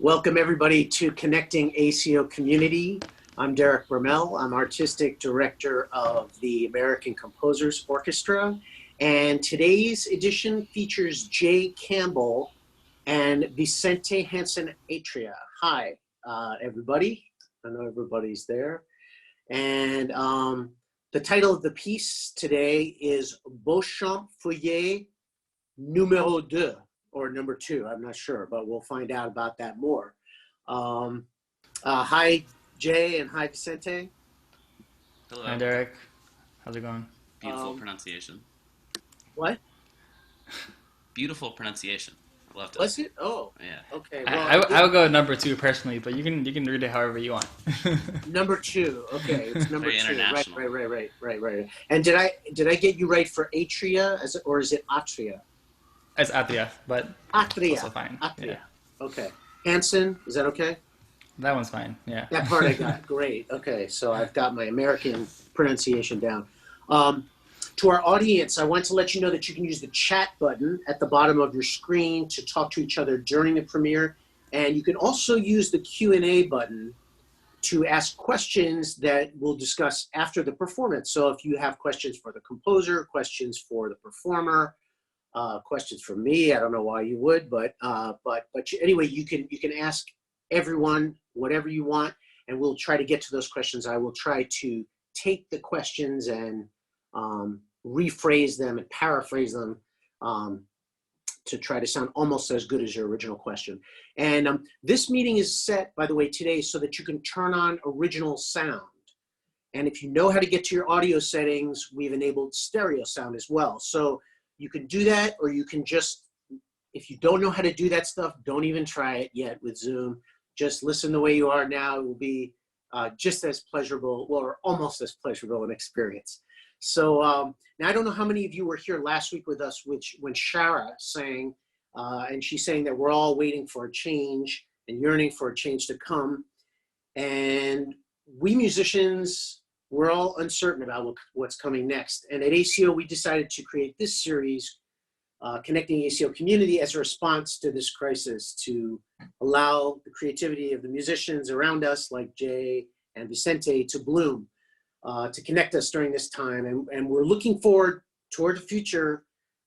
Welcome everybody to Connecting ACO Community. I'm Derek Bermel. I'm Artistic Director of the American Composers Orchestra. And today's edition features Jay Campbell and Vicente Hansen Atria. Hi, everybody. I know everybody's there. And the title of the piece today is Beauchamp Feuillée numéro 2. Or number 2, I'm not sure, but we'll find out about that more. Hi, Jay, and hi, Vicente. Hello. Hi, Derek. How's it going? Beautiful pronunciation. What? Beautiful pronunciation. I loved it. Was it? Oh, yeah. Okay. Well, I would go number 2 personally, but you can read it however you want. Number 2. Okay, it's number Very 2. international. Right. And did I get you right for Atria, or is it Atria? It's Atria, but Atria. also fine. Atria. Yeah. Okay. Hansen, is that okay? That one's fine. Yeah. That part I got. Great. Okay, so I've got my American pronunciation down. To our audience, I want to let you know that you can use the chat button at the bottom of your screen to talk to each other during the premiere. And you can also use the Q&A button to ask questions that we'll discuss after the performance. So if you have questions for the composer, questions for the performer, questions for me, I don't know why you would, but anyway, you can ask everyone whatever you want, and we'll try to get to those questions. I will try to take the questions and rephrase them and paraphrase them to try to sound almost as good as your original question. And this meeting is set, by the way, today so that you can turn on original sound. And if you know how to get to your audio settings, we've enabled stereo sound as well. So you can do that, or you can just, if you don't know how to do that stuff, don't even try it yet with Zoom. Just listen the way you are now. It will be just as pleasurable, or almost as pleasurable an experience. So now I don't know how many of you were here last week with us when Shara sang, and she's saying that we're all waiting for a change and yearning for a change to come. And we musicians, we're all uncertain about what's coming next. And at ACO, we decided to create this series, Connecting ACO Community, as a response to this crisis, to allow the creativity of the musicians around us, like Jay and Vicente, to bloom, to connect us during this time. And we're looking forward toward the future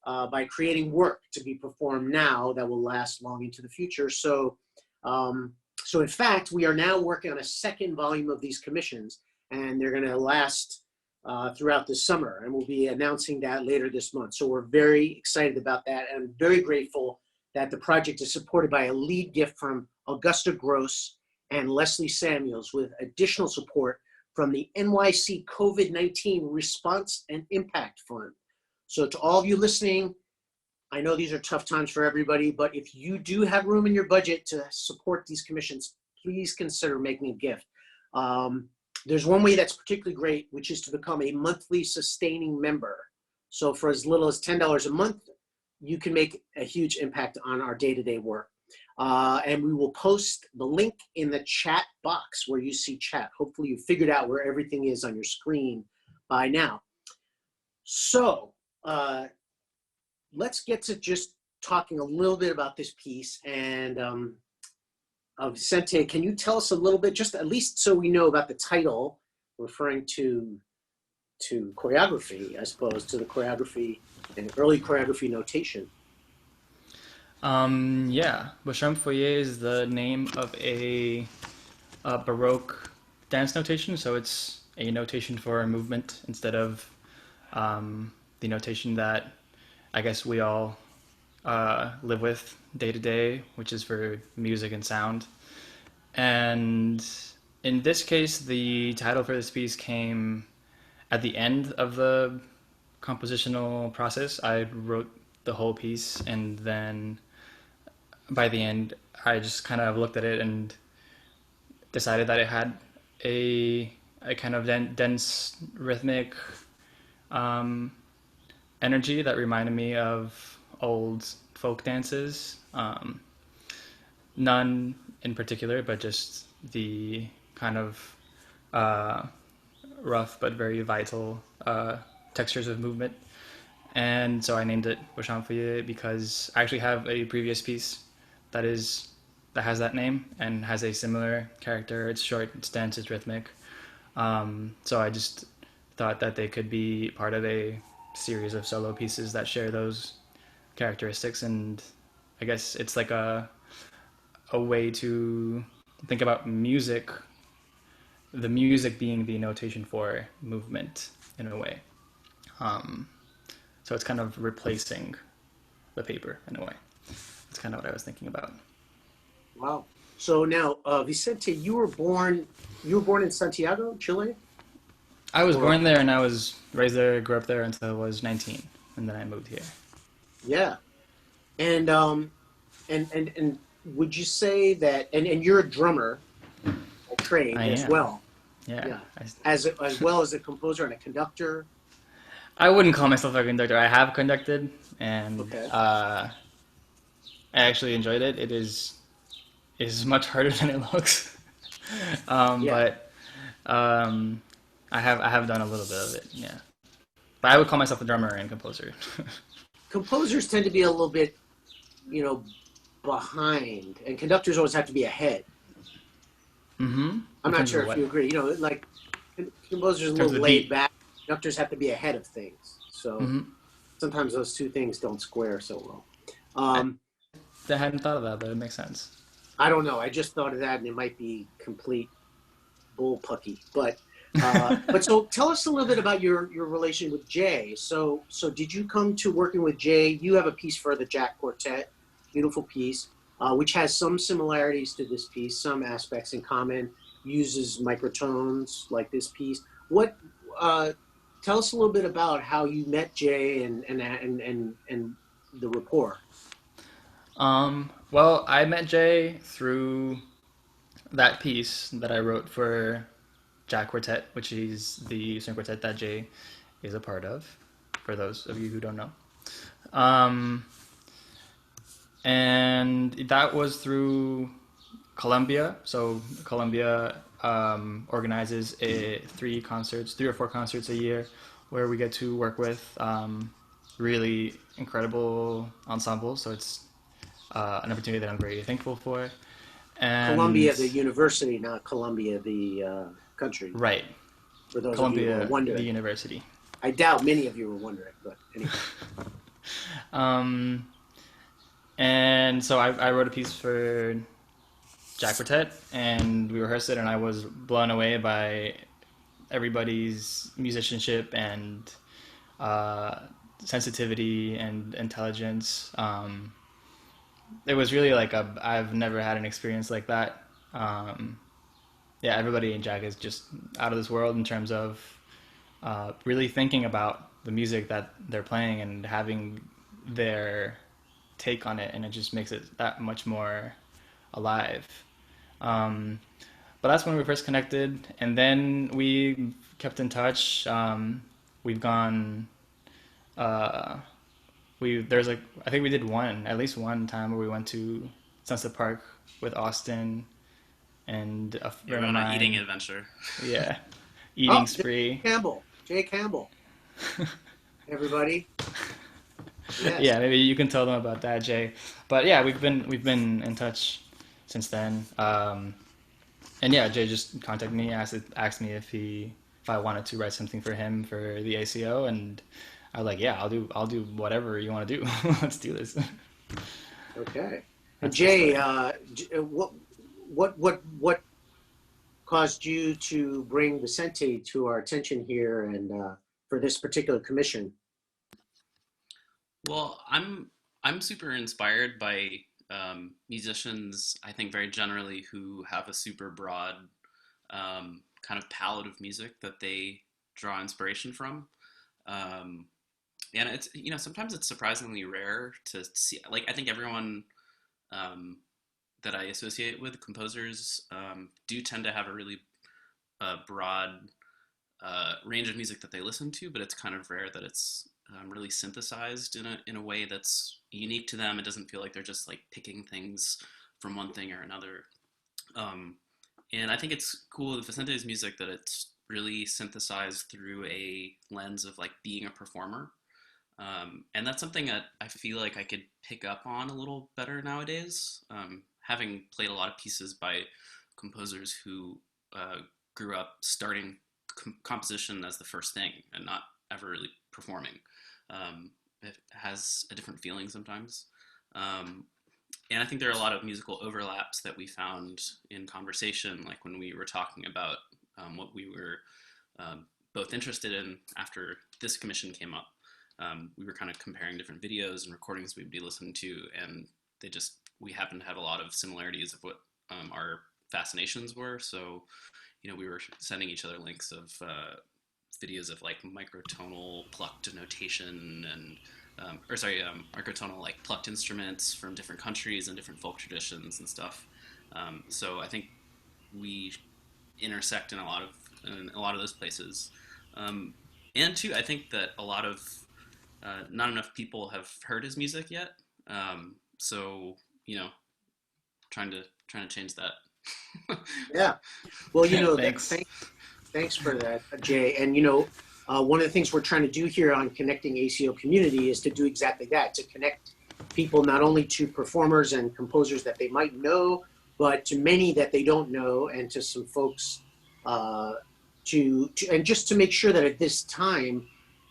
by creating work to be performed now that will last long into the future. So in fact, we are now working on a second volume of these commissions, and they're going to last throughout the summer, and we'll be announcing that later this month. So we're very excited about that, and very grateful that the project is supported by a lead gift from Augusta Gross and Leslie Samuels, with additional support from the NYC COVID-19 Response and Impact Fund. So to all of you listening, I know these are tough times for everybody, but if you do have room in your budget to support these commissions, please consider making a gift. There's one way that's particularly great, which is to become a monthly sustaining member. So for as little as $10 a month, you can make a huge impact on our day-to-day work. And we will post the link in the chat box where you see chat. Hopefully you figured out where everything is on your screen by now. So let's get to just talking a little bit about this piece. And Vicente, can you tell us a little bit, just at least so we know about the title, referring to choreography, I suppose, to the choreography and early choreography notation? Yeah, Beauchamp Feuillée is the name of a Baroque dance notation, so it's a notation for a movement instead of the notation that I guess we all live with day to day, which is for music and sound. And in this case, the title for this piece came at the end of the compositional process. I wrote the whole piece, and then by the end, I just kind of looked at it and decided that it had a kind of dense rhythmic energy that reminded me of old folk dances. None in particular, but just the kind of rough but very vital textures of movement. And so I named it Beauchamp Feuillée because I actually have a previous piece that is that has that name and has a similar character. It's short, it's dense, it's rhythmic. So I just thought that they could be part of a series of solo pieces that share those characteristics, and I guess it's like a way to think about music, the music being the notation for movement in a way. Um, so it's kind of replacing the paper in a way. That's kind of what I was thinking about. Wow. So now, Vicente, you were born in Santiago, Chile? I was Or born there and I was raised there, grew up there until I was 19, and then I moved here. yeah. And and would you say that and you're a drummer by trade I as am. well? Yeah. Yeah. As well as a composer and a conductor. I wouldn't call myself a conductor. I have conducted, and Okay. I actually enjoyed it. It is much harder than it looks. Yeah. But I have done a little bit of it. Yeah. But I would call myself a drummer and composer. Composers tend to be a little bit, you know, behind, and conductors always have to be ahead. Mm-hmm. I'm In not terms sure of if what? you agree. Like composers are a In terms little of the laid beat. back. Conductors have to be ahead of things. So Mm-hmm. sometimes those two things don't square so well. I, Um, I hadn't thought of that, but it makes sense. I don't know. I just thought of that, and it might be complete bullpucky. But so tell us a little bit about your relation with Jay. So did you come to working with Jay? You have a piece for the Jack Quartet, beautiful piece, which has some similarities to this piece, some aspects in common. Uses microtones like this piece. What? Uh, Tell us a little bit about how you met Jay and the rapport. Well, I met Jay through that piece that I wrote for Jack Quartet, which is the string quartet that Jay is a part of, for those of you who don't know. Um, and that was through Columbia. So Columbia organizes three or four concerts a year, where we get to work with really incredible ensembles. So it's an opportunity that I'm very thankful for. Columbia, And the university, not Columbia, the country. right, For those of you who are Columbia, the wondering, university. I doubt many of you were wondering, but anyway. Um, and so I wrote a piece for Jack Quartet, and we rehearsed it, and I was blown away by everybody's musicianship and uh, sensitivity and intelligence. It was really like I've never had an experience like that. Um, yeah, everybody in Jack is just out of this world in terms of really thinking about the music that they're playing and having their take on it, and it just makes it that much more alive. Um, but that's when we first connected, and then we kept in touch. We've gone. Uh, there's like I think we did at least one time where we went to Sunset Park with Austin and a Yeah, we friend of went on an eating mine. adventure. Yeah, eating Oh, spree. Jay Campbell, everybody. Yes. Yeah, maybe you can tell them about that, Jay. But yeah, we've been in touch since then. And yeah, Jay just contacted me, asked me if I wanted to write something for him for the ACO, and I was like, yeah, I'll do whatever you want to do. Let's do this. Okay. And That's the Jay, story. what caused you to bring Vicente to our attention here and for this particular commission? Well, I'm super inspired by musicians. I think very generally who have a super broad kind of palette of music that they draw inspiration from. Um, and it's sometimes it's surprisingly rare to see. Like I think everyone um, that I associate with composers do tend to have a really broad range of music that they listen to, but it's kind of rare that it's really synthesized in a way that's unique to them. It doesn't feel like they're just like picking things from one thing or another. Um, and I think it's cool with Vicente's music that it's really synthesized through a lens of like being a performer. And that's something that I feel like I could pick up on a little better nowadays. having played a lot of pieces by composers who grew up starting composition as the first thing and not ever really performing. It has a different feeling sometimes. And I think there are a lot of musical overlaps that we found in conversation, like when we were talking about what we were both interested in after this commission came up. We were kind of comparing different videos and recordings we'd be listening to, and we happened to have a lot of similarities of what our fascinations were. So, we were sending each other links of videos of like microtonal plucked notation and microtonal like plucked instruments from different countries and different folk traditions and stuff. So I think we intersect in a lot of those places. And two, I think that a lot of not enough people have heard his music yet. So trying to change that. Yeah. Well, Thanks. thanks for that, Jay. And one of the things we're trying to do here on Connecting ACO Community is to do exactly that, to connect people not only to performers and composers that they might know, but to many that they don't know, and to some folks and just to make sure that at this time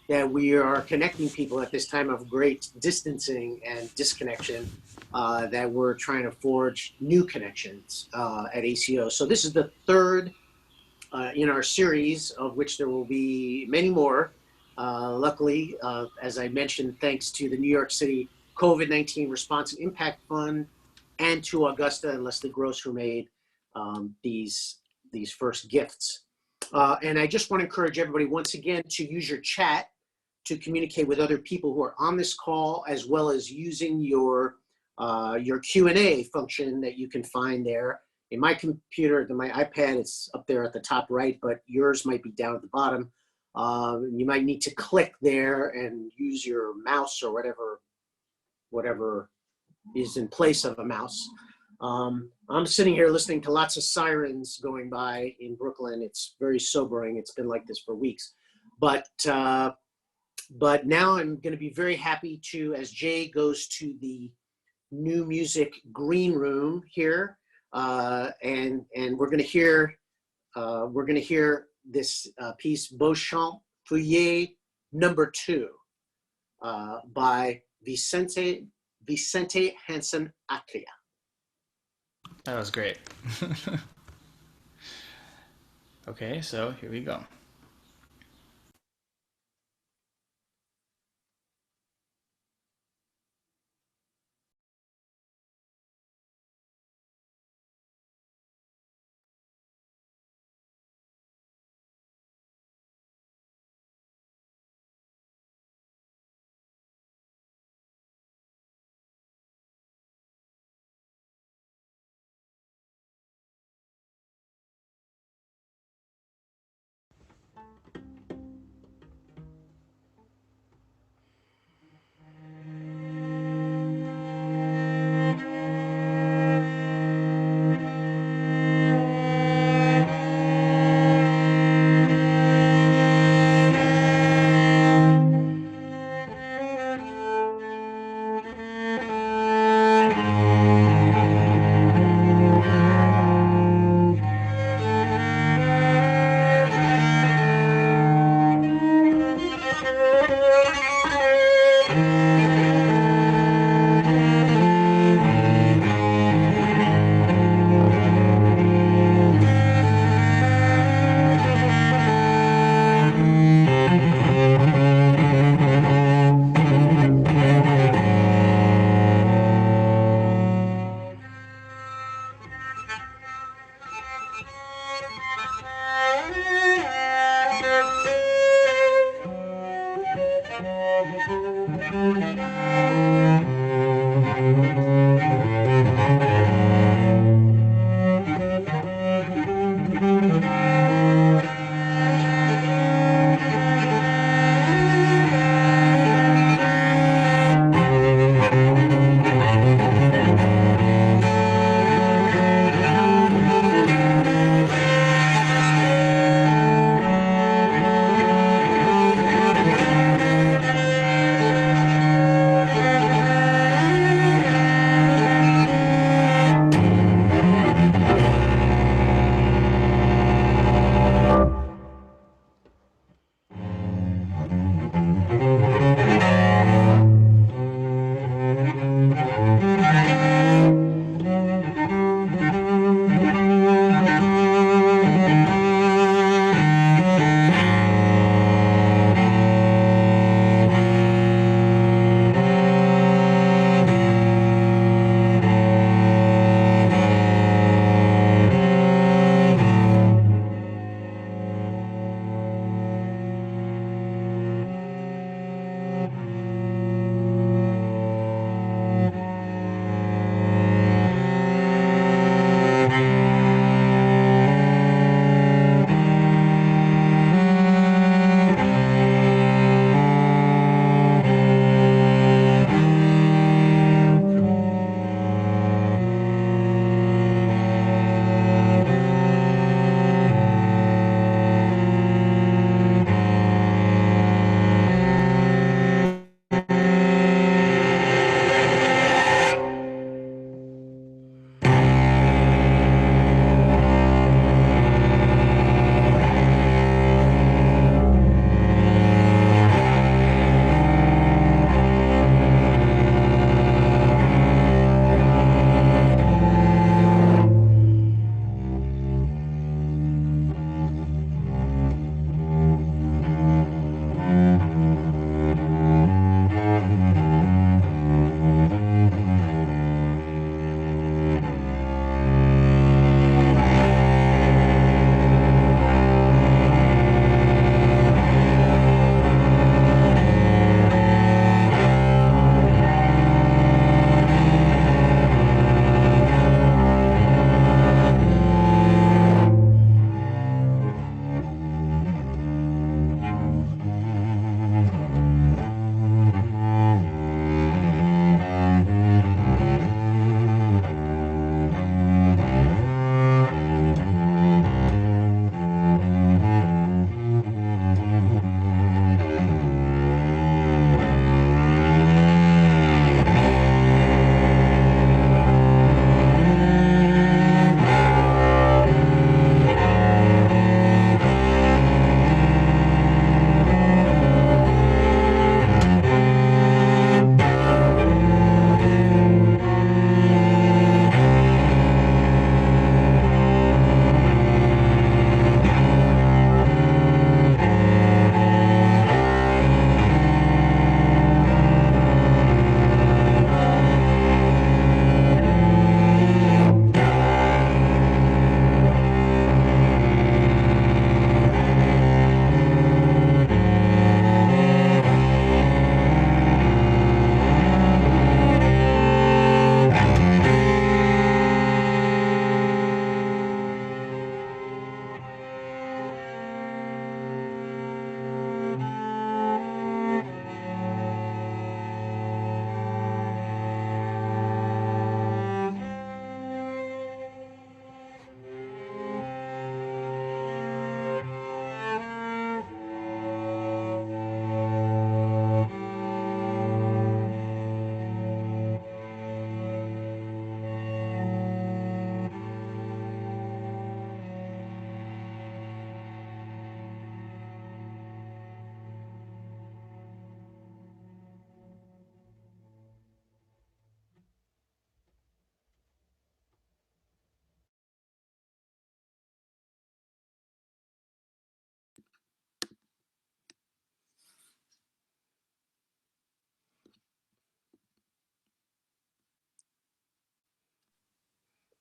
that we are connecting people at this time of great distancing and disconnection, that we're trying to forge new connections at ACO. So this is the third in our series, of which there will be many more. Luckily, as I mentioned, thanks to the New York City COVID-19 Response and Impact Fund, and to Augusta and Leslie Gross, who made these first gifts. And I just want to encourage everybody once again to use your chat to communicate with other people who are on this call, as well as using your Q&A function that you can find there. In my computer, my iPad, it's up there at the top right, but yours might be down at the bottom. You might need to click there and use your mouse or whatever is in place of a mouse. I'm sitting here listening to lots of sirens going by in Brooklyn. It's very sobering. It's been like this for weeks. But now I'm going to be very happy to, as Jay goes to the new music green room here, and we're going to hear this piece, Beauchamp Feuillée number 2, by Vicente Hansen Atria. That was great. Okay, so here we go.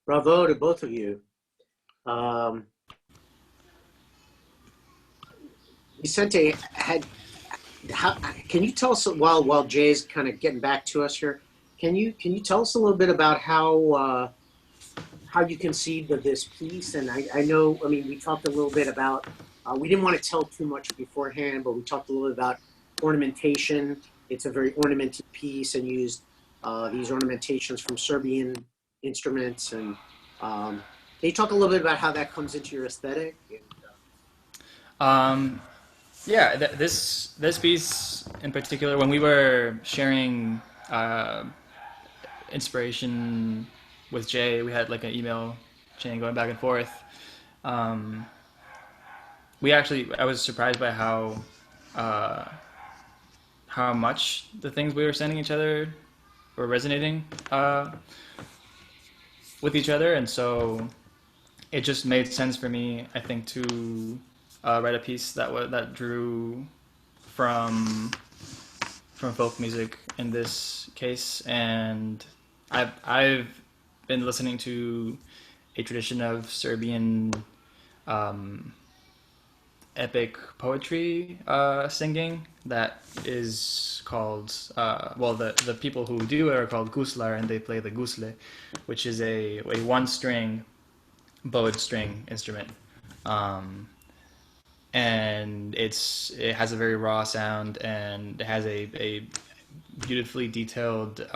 Bravo to both of you. Um, Vicente, can you tell us while Jay's kind of getting back to us here? Can you tell us a little bit about how you conceived of this piece? And I know, I mean, we talked a little bit about, we didn't want to tell too much beforehand, but we talked a little bit about ornamentation. It's a very ornamented piece and used these ornamentations from Serbian instruments. And can you talk a little bit about how that comes into your aesthetic? Yeah, this piece in particular, when we were sharing inspiration with Jay, we had like an email chain going back and forth. Um, I was surprised by how much the things we were sending each other were resonating with each other, and so it just made sense for me, I think, to write a piece that drew from folk music in this case. And I've been listening to a tradition of Serbian epic poetry singing that is called the people who do it are called guslar, and they play the gusle, which is a one string bowed string instrument. And it has a very raw sound, and it has a beautifully detailed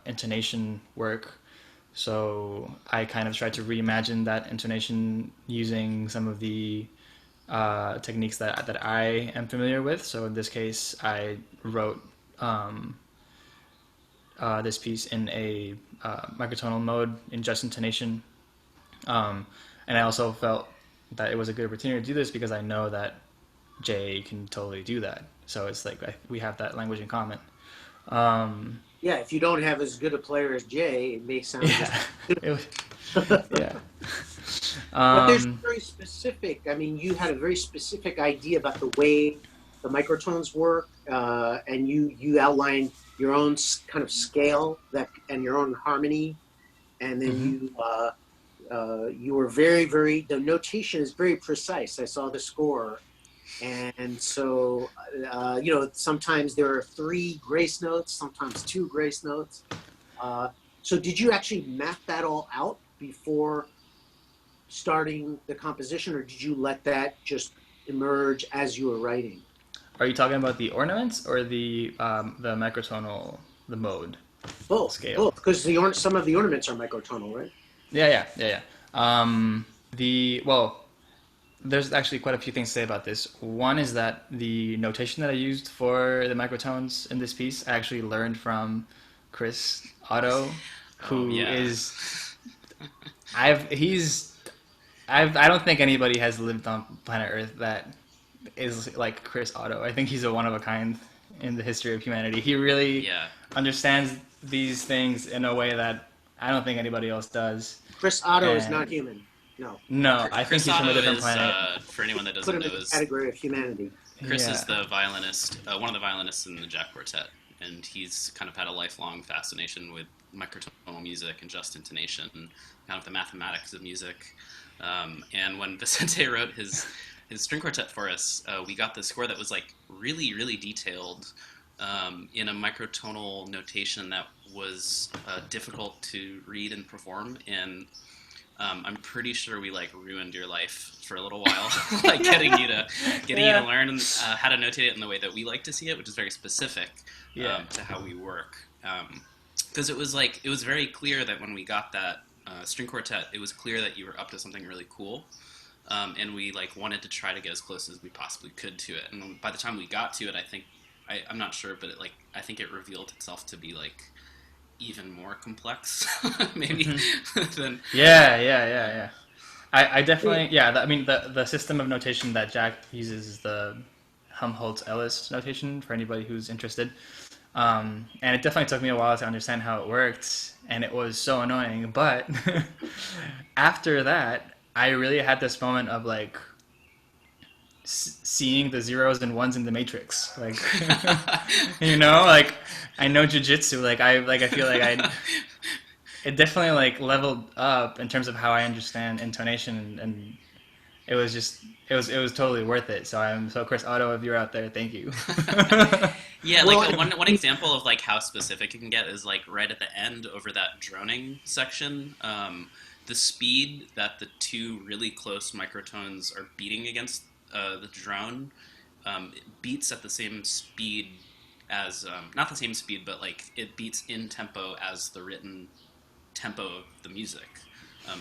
intonation work. So I kind of tried to reimagine that intonation using some of the techniques that I am familiar with. So in this case, I wrote this piece in a microtonal mode in just intonation. And I also felt that it was a good opportunity to do this because I know that Jay can totally do that. So it's like we have that language in common. Yeah, if you don't have as good a player as Jay, it may sound Yeah. Yeah. But there's very specific, I mean, you had a very specific idea about the way the microtones work, and you outlined your own kind of scale and your own harmony, and then you were very, the notation is very precise. I saw the score, and so sometimes there are 3 grace notes, sometimes 2 grace notes. So did you actually map that all out before starting the composition, or did you let that just emerge as you were writing? Are you talking about the ornaments or the microtonal, the mode scale? Both, because some of the ornaments are microtonal, right? Yeah. Well, there's actually quite a few things to say about this. One is that the notation that I used for the microtones in this piece, I actually learned from Chris Otto, who is, I don't think anybody has lived on planet Earth that is like Chris Otto. I think he's a one of a kind in the history of humanity. He really understands these things in a way that I don't think anybody else does. Chris Otto is not human. No, I think he's from a different planet. For anyone that doesn't Put him know, in the category of humanity. Chris is the violinist, one of the violinists in the Jack Quartet, and he's kind of had a lifelong fascination with microtonal music and just intonation, and kind of the mathematics of music. And when Vicente wrote his string quartet for us, we got the score that was like really, really detailed in a microtonal notation that was difficult to read and perform. And I'm pretty sure we like ruined your life for a little while, like getting you to learn how to notate it in the way that we like to see it, which is very specific to how we work. Because it was very clear that when we got that string quartet, it was clear that you were up to something really cool, and we like wanted to try to get as close as we possibly could to it. And by the time we got to it, I'm not sure, but I think it revealed itself to be like even more complex, maybe. than Yeah. I definitely, I mean, the system of notation that Jack uses is the Helmholtz-Ellis notation for anybody who's interested. And it definitely took me a while to understand how it worked, and it was so annoying. But after that, I really had this moment of like seeing the zeros and ones in the matrix, like like I know jujitsu, like I feel like it definitely like leveled up in terms of how I understand intonation, and it was just it was totally worth it. So Chris Otto, if you're out there, thank you. Yeah, like Well, one example of like how specific you can get is like right at the end over that droning section. The speed that the two really close microtones are beating against the drone, it beats at the same speed as not the same speed, but like it beats in tempo as the written tempo of the music.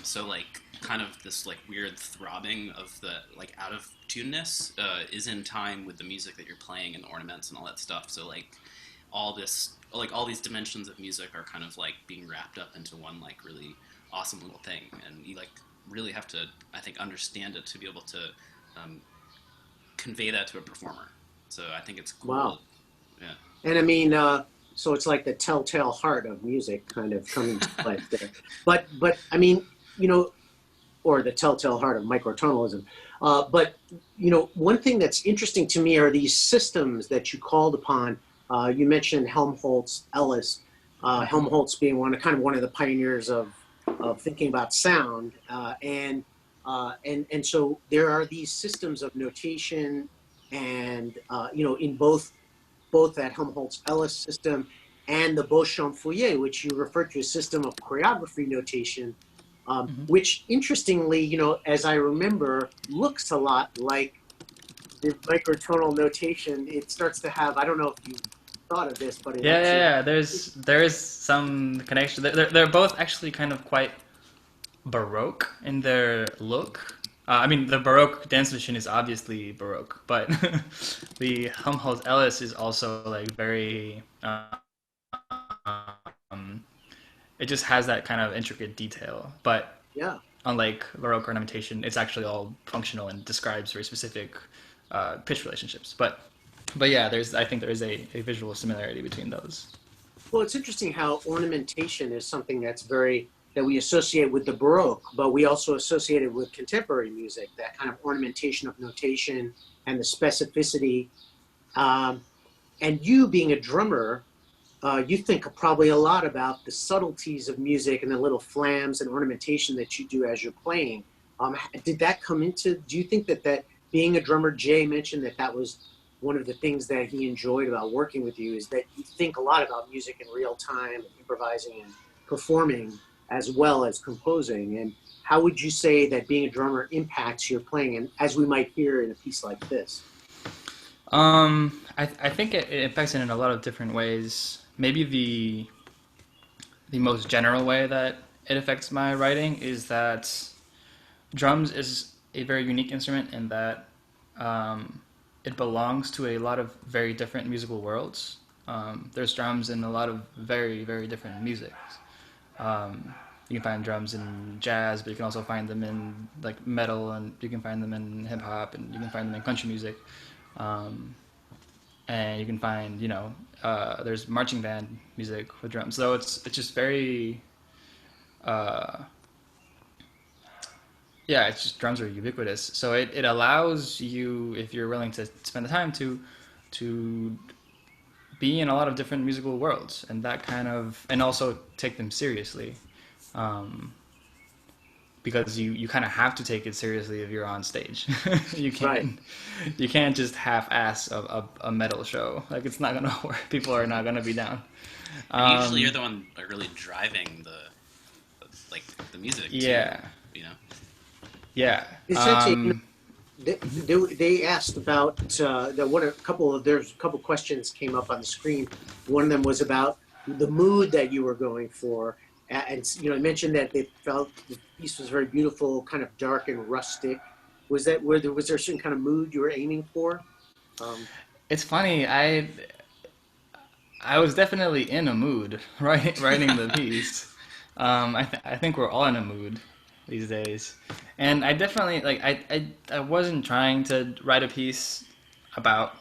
So like kind of this like weird throbbing of the like out of tuneness is in time with the music that you're playing and the ornaments and all that stuff. So all these dimensions of music are kind of like being wrapped up into one like really awesome little thing, and you like really have to, I think, understand it to be able to um, convey that to a performer. So I think it's wow. cool. Yeah. And I mean, so it's like the telltale heart of music kind of coming to life there. But I mean, you know, or the telltale heart of microtonalism. But you know, one thing that's interesting to me are these systems that you called upon. You mentioned Helmholtz, Ellis. Helmholtz being one of the pioneers of thinking about sound, and so there are these systems of notation, and you know, in both that Helmholtz Ellis system and the Beauchamp Feuillée, which you referred to as system of choreography notation, Mhm. which interestingly, you know, as I remember, looks a lot like the microtonal notation. It starts to have, I don't know if you thought of this, but it Yeah, yeah, actually, yeah. There is some connection. They're both actually kind of quite Baroque in their look. I mean, the Baroque dance machine is obviously Baroque, but the Helmholtz Ellis is also like very. Um, it just has that kind of intricate detail, but yeah. unlike Baroque ornamentation, it's actually all functional and describes very specific pitch relationships. But yeah, I think there is a visual similarity between those. Well, it's interesting how ornamentation is something that we associate with the Baroque, but we also associate it with contemporary music, that kind of ornamentation of notation and the specificity. Um, and you being a drummer, you think probably a lot about the subtleties of music and the little flams and ornamentation that you do as you're playing. Did that come into? Do you think that being a drummer, Jay mentioned that was one of the things that he enjoyed about working with you is that you think a lot about music in real time, and improvising and performing as well as composing. And how would you say that being a drummer impacts your playing? And as we might hear in a piece like this. I think it affects it in a lot of different ways. Maybe the most general way that it affects my writing is that drums is a very unique instrument in that um, it belongs to a lot of very different musical worlds. There's drums in a lot of very, very different music. Um, you can find drums in jazz, but you can also find them in like metal, and you can find them in hip hop, and you can find them in country music. Um, and you can find, there's marching band music with drums. So it's just very, uh, yeah, it's just drums are ubiquitous. So it allows you, if you're willing to spend the time to be in a lot of different musical worlds, and that kind of, and also take them seriously. Um, because you kind of have to take it seriously if you're on stage. you Right. can't you can't just half-ass a metal show. Like it's not gonna work. People are not gonna be down. And usually you're Um, the one like really driving like the music too, yeah, you know. yeah. Vicente, they asked about that. What a couple of there's a couple questions came up on the screen. One of them was about the mood that you were going for, and you know, I mentioned that they felt the piece was very beautiful, kind of dark and rustic. Was that where there was there a certain kind of mood you were aiming for? Um, It's funny. I was definitely in a mood writing the piece. I think we're all in a mood these days, and I definitely I wasn't trying to write a piece about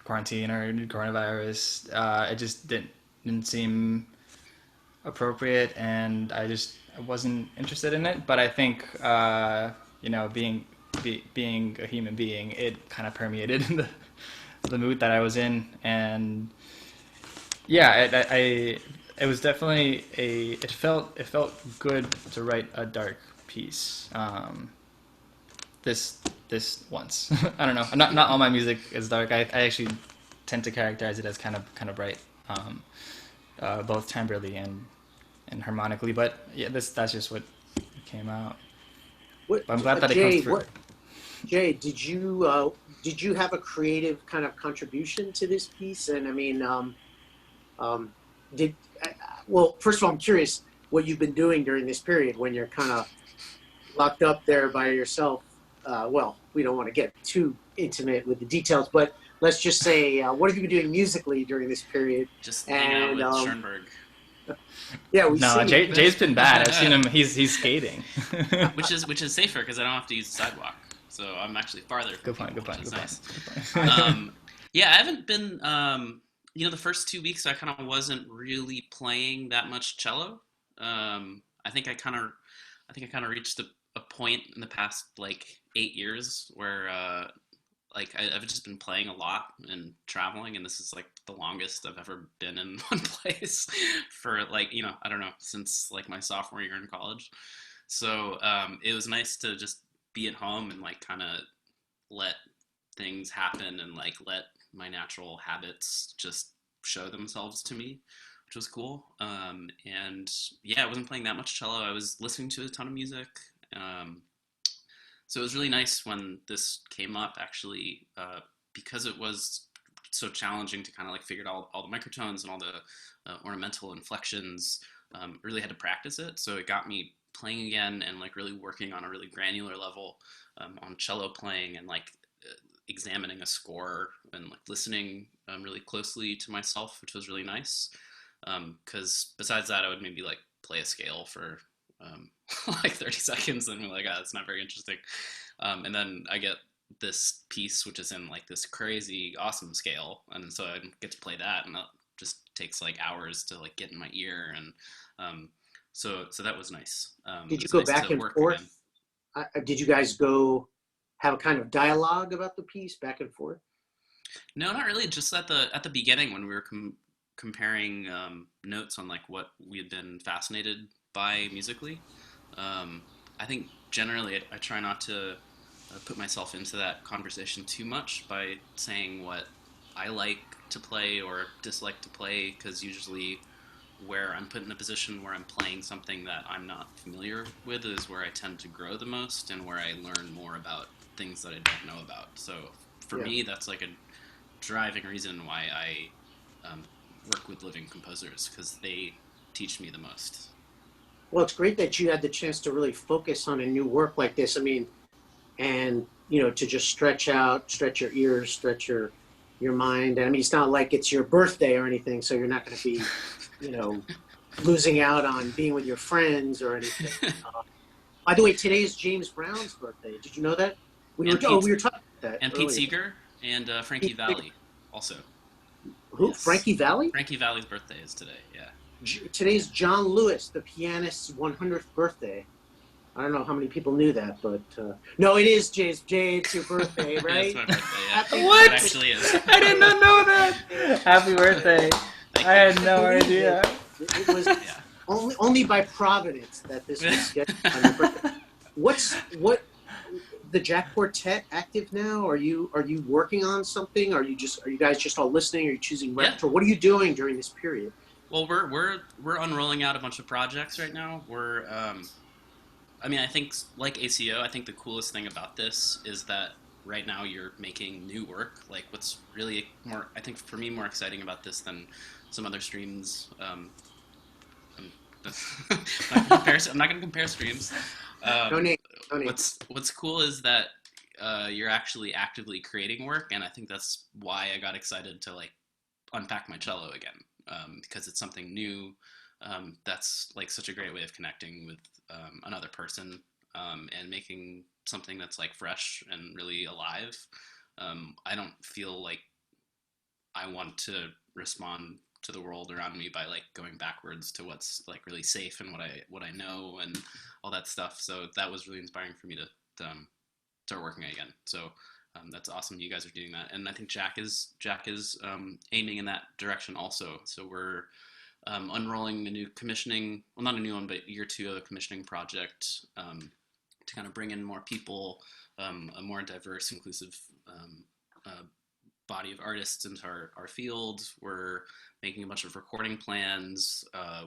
quarantine or coronavirus. It just didn't seem appropriate, and I wasn't interested in it. But I think being a human being, it kind of permeated the mood that I was in, and yeah, it was definitely it felt good to write a dark piece. This once. I don't know. Not all my music is dark. I actually tend to characterize it as kind of bright, both timbrally and harmonically. But yeah, that's just what came out. What, But I'm glad that it comes Jay? through. Jay, did you have a creative kind of contribution to this piece? And I mean, um, did well. First of all, I'm curious what you've been doing during this period when you're kind of locked up there by yourself. Well, we don't want to get too intimate with the details, but let's just say, what have you been doing musically during this period? Just hanging out with Schoenberg. Yeah, we No, see. Jay's been bad. I've seen him. He's skating. which is safer because I don't have to use the sidewalk, so I'm actually farther. Good point. Which is nice. Good point. Yeah, I haven't been. The first 2 weeks I kind of wasn't really playing that much cello. I think I kind of reached a point in the past like 8 years where I've just been playing a lot and traveling, and this is like the longest I've ever been in one place for I don't know, since like my sophomore year in college. So it was nice to just be at home and like kind of let things happen and like let my natural habits just show themselves to me, which was cool. And yeah, I wasn't playing that much cello. I was listening to a ton of music. So it was really nice when this came up, actually, because it was so challenging to kind of like figure out all the microtones and all the ornamental inflections. Really had to practice it, so it got me playing again and like really working on a really granular level on cello playing and like examining a score and like listening really closely to myself, which was really nice. Because besides that, I would maybe like play a scale for like 30 seconds and be like, oh, that's not very interesting. And then I get this piece, which is in like this crazy awesome scale. And so I get to play that, and that just takes like hours to like get in my ear. And so that was nice. Did you go back and forth? Did you guys go have a kind of dialogue about the piece back and forth? No, not really. Just at the beginning when we were comparing notes on like what we had been fascinated by musically. I think generally I try not to put myself into that conversation too much by saying what I like to play or dislike to play, because usually where I'm put in a position where I'm playing something that I'm not familiar with is where I tend to grow the most and where I learn more about things that I don't know about. So for me, that's like a driving reason why I work with living composers, because they teach me the most. Well, it's great that you had the chance to really focus on a new work like this. I mean, and to just stretch your ears, stretch your mind. I mean, it's not like it's your birthday or anything, so you're not going to be, losing out on being with your friends or anything. By the way, today is James Brown's birthday. Did you know that? We were talking about that. And earlier. Pete Seeger and Frankie Valli also. Who? Yes. Frankie Valli? Frankie Valli's birthday is today. Yeah. Today's John Lewis, the pianist's 100th birthday. I don't know how many people knew that, but no, it is Jay's. Jay, it's your birthday, right? Yeah, it's my birthday. Yeah. What? It actually is. I did not know that. Happy birthday! I had no idea. It was only by providence that this was scheduled on your birthday. What the Jack Quartet active now? Are you working on something? Are you guys just all listening? Are you choosing repertoire? What are you doing during this period? Well, we're unrolling out a bunch of projects right now. We're I think like ACO, I think the coolest thing about this is that right now you're making new work. Like what's really more, I think for me, more exciting about this than some other streams. I'm not going to compare streams. No name. What's cool is that you're actually actively creating work, and I think that's why I got excited to like unpack my cello again, because it's something new. That's like such a great way of connecting with another person and making something that's like fresh and really alive. I don't feel like I want to respond to the world around me by like going backwards to what's like really safe and what I know and all that stuff. So that was really inspiring for me to start working again. So that's awesome you guys are doing that, and I think Jack is aiming in that direction also. So we're unrolling a new commissioning, well, not a new one, but year 2 of a commissioning project to kind of bring in more people, a more diverse, inclusive body of artists into our field. We're making a bunch of recording plans.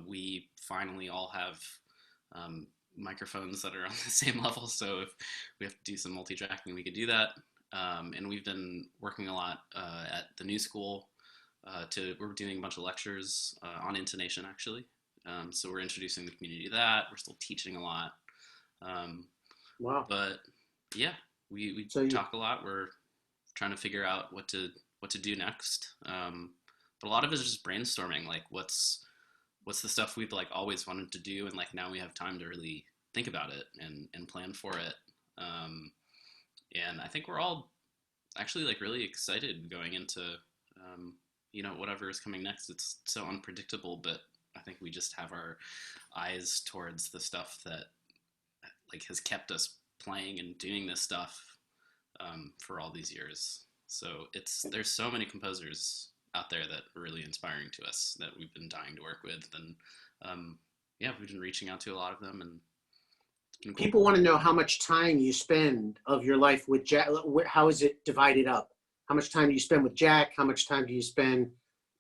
We finally all have microphones that are on the same level, so if we have to do some multi-tracking, we could do that. And we've been working a lot at the New School. We're doing a bunch of lectures on intonation, actually. So we're introducing the community to that. We're still teaching a lot. Wow. But yeah, we talk a lot. We're trying to figure out what to do next. But a lot of it is just brainstorming, like what's the stuff we've like always wanted to do, and like now we have time to really think about it and plan for it. And I think we're all actually like really excited going into whatever is coming next. It's so unpredictable, but I think we just have our eyes towards the stuff that like has kept us playing and doing this stuff for all these years. So there's so many composers out there that are really inspiring to us that we've been dying to work with, and we've been reaching out to a lot of them, and it's been cool. People want to know how much time you spend of your life with Jack. How is it divided up? How much time do you spend with Jack? How much time do you spend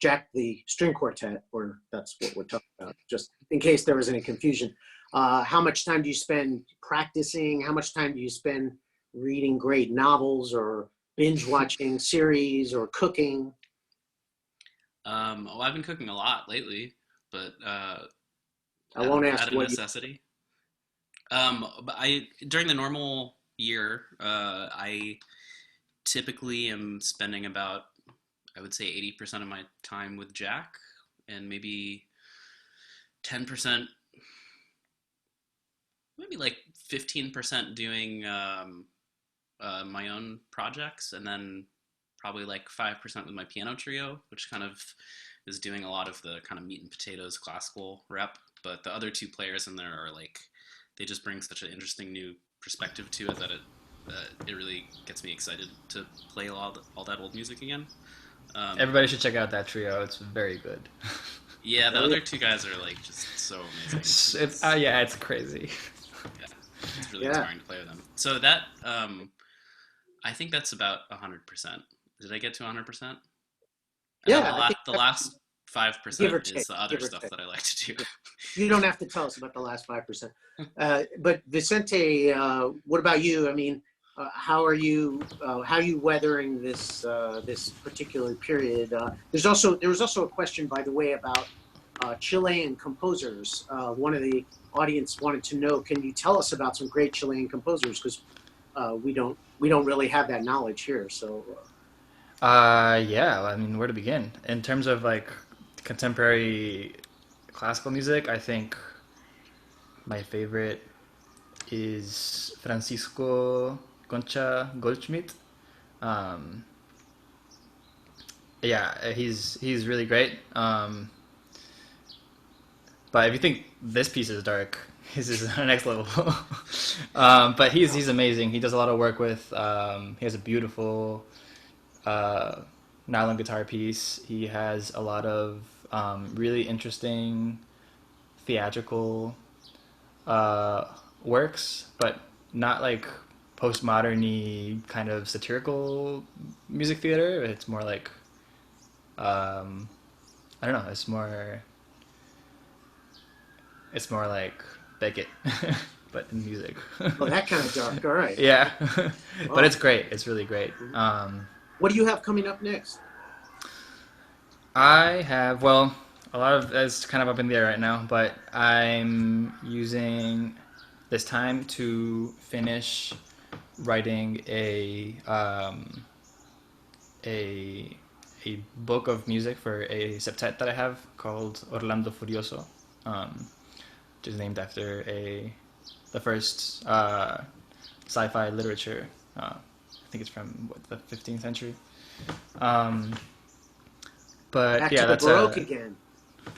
Jack the string quartet, or that's what we're talking about, just in case there was any confusion. How much time do you spend practicing? How much time do you spend reading great novels or binge watching series or cooking? I've been cooking a lot lately, but I won't ask out of necessity. But during the normal year, I typically am spending about, I would say 80% of my time with Jack, and maybe 10%, maybe like 15% doing my own projects, and then probably like 5% with my piano trio, which kind of is doing a lot of the kind of meat and potatoes classical rep. But the other two players in there are like, they just bring such an interesting new perspective to it that it really gets me excited to play all that old music again. Everybody should check out that trio. It's very good. Yeah, the other two guys are like just so amazing. It's crazy. Yeah, it's really inspiring to play with them. So that, I think that's about 100%. Did I get to 100%? Yeah. The last 5% is the other stuff that I like to do. You don't have to tell us about the last 5%. But Vicente, what about you? I mean, how are you weathering this particular period? There was also a question, by the way, about Chilean composers. One of the audience wanted to know, can you tell us about some great Chilean composers? Because we don't really have that knowledge here. So. I mean, where to begin? In terms of like contemporary classical music, I think my favorite is Francisco Concha Goldschmidt. He's really great. But if you think this piece is dark, his is the next level. But he's amazing. He does a lot of work with. He has a beautiful nylon guitar piece. He has a lot of really interesting theatrical works, but not like postmodern-y kind of satirical music theater. It's more like I don't know. It's more like Beckett, but in music. Well, that kind of dark. All right. Yeah, but it's great. It's really great. What do you have coming up next? I have, a lot of it's kind of up in the air right now, but I'm using this time to finish writing a book of music for a septet that I have called Orlando Furioso, which is named after the first sci-fi literature. I think it's from the 15th century. But Back yeah, to that's the Baroque again.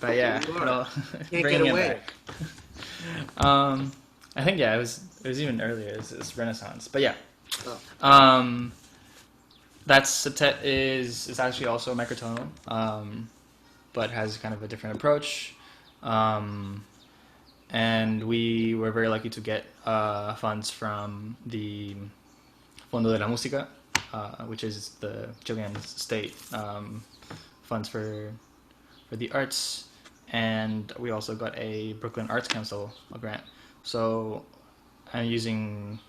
But yeah, Can't get away. I think it was even earlier. It's Renaissance. But yeah, that septet is actually also microtonal. but has kind of a different approach. And we were very lucky to get funds from the Fondo de la Música, which is the Chilean state funds for the arts, and we also got a Brooklyn Arts Council grant. So I'm using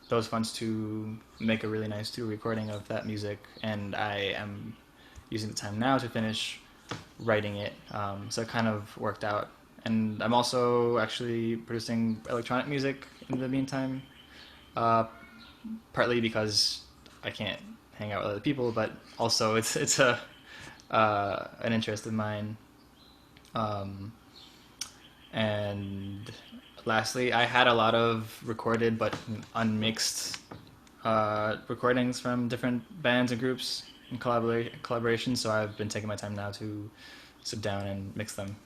those funds to make a really nice studio recording of that music, and I am using the time now to finish writing it. So it kind of worked out. And I'm also actually producing electronic music in the meantime, partly because I can't hang out with other people, but also it's an interest of mine. And lastly, I had a lot of recorded but unmixed recordings from different bands and groups in collaboration, so I've been taking my time now to sit down and mix them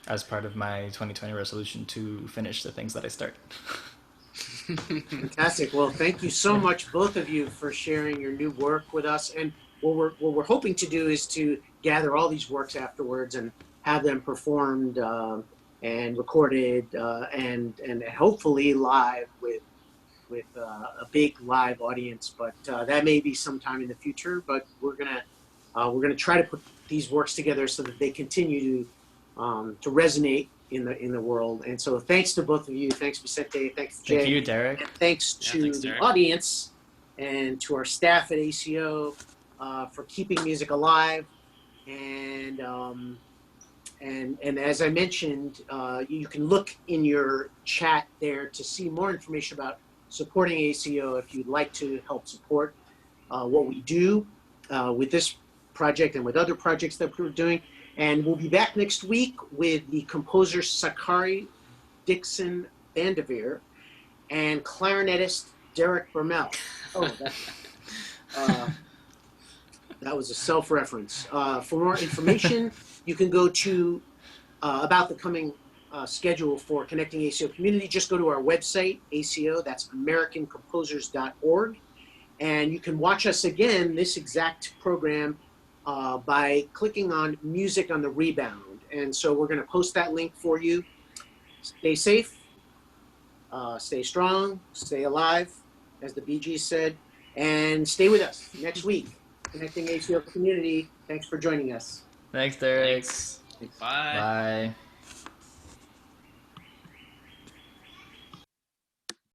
as part of my 2020 resolution to finish the things that I start. Fantastic. Well, thank you so much, both of you, for sharing your new work with us. And what we're hoping to do is to gather all these works afterwards and have them performed and recorded and hopefully live with a big live audience. But that may be sometime in the future. But we're gonna try to put these works together so that they continue to resonate in the world. And so thanks to both of you. Thanks, Vicente. Thanks, Jay. Thank you, Derek. And thanks to the audience and to our staff at ACO for keeping music alive. And as I mentioned, you can look in your chat there to see more information about supporting ACO if you'd like to help support what we do with this project and with other projects that we're doing. And we'll be back next week with the composers Sakari Dixon Vanderveer and clarinetist Derek Bermel. Oh, that was a self-reference. For more information, you can go to about the coming schedule for Connecting ACO Community. Just go to our website, ACO, that's AmericanComposers.org. And you can watch us again, this exact program, by clicking on Music on the Rebound. And so we're going to post that link for you. Stay safe, stay strong, stay alive, as the Bee Gees said, and stay with us next week. Connecting ACO Community. Thanks for joining us. Thanks, Derek. Thanks. Bye. Bye.